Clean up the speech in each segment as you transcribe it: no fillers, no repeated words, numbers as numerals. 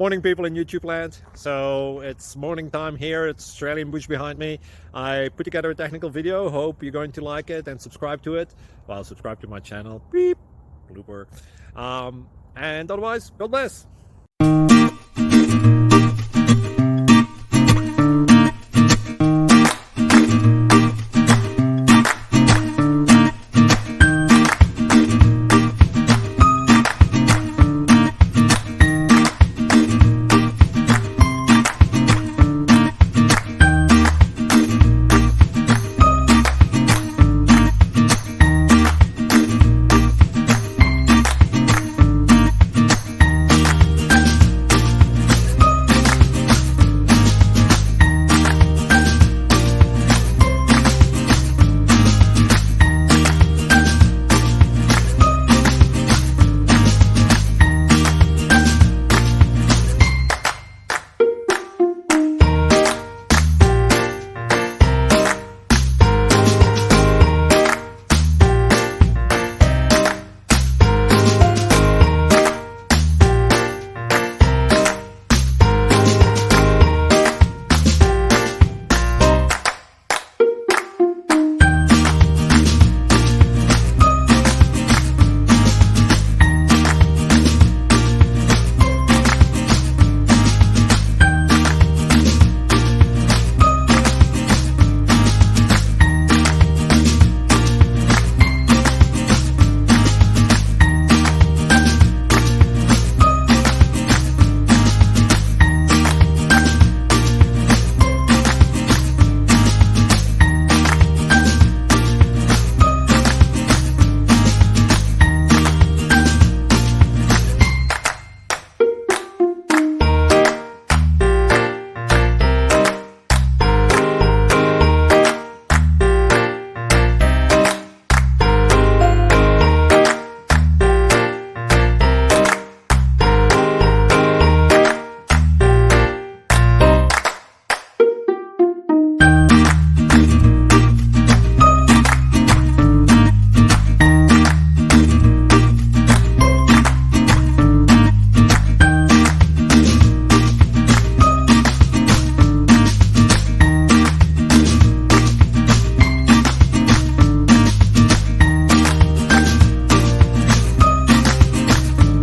Morning, people in YouTube land. So it's morning time here. It's Australian bush behind me. I put together a technical video. Hope you're going to like it and subscribe to it. Well, subscribe to my channel. Beep. Blooper. And otherwise, God bless.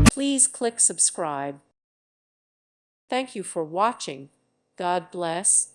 Please click subscribe. Thank you for watching. God bless.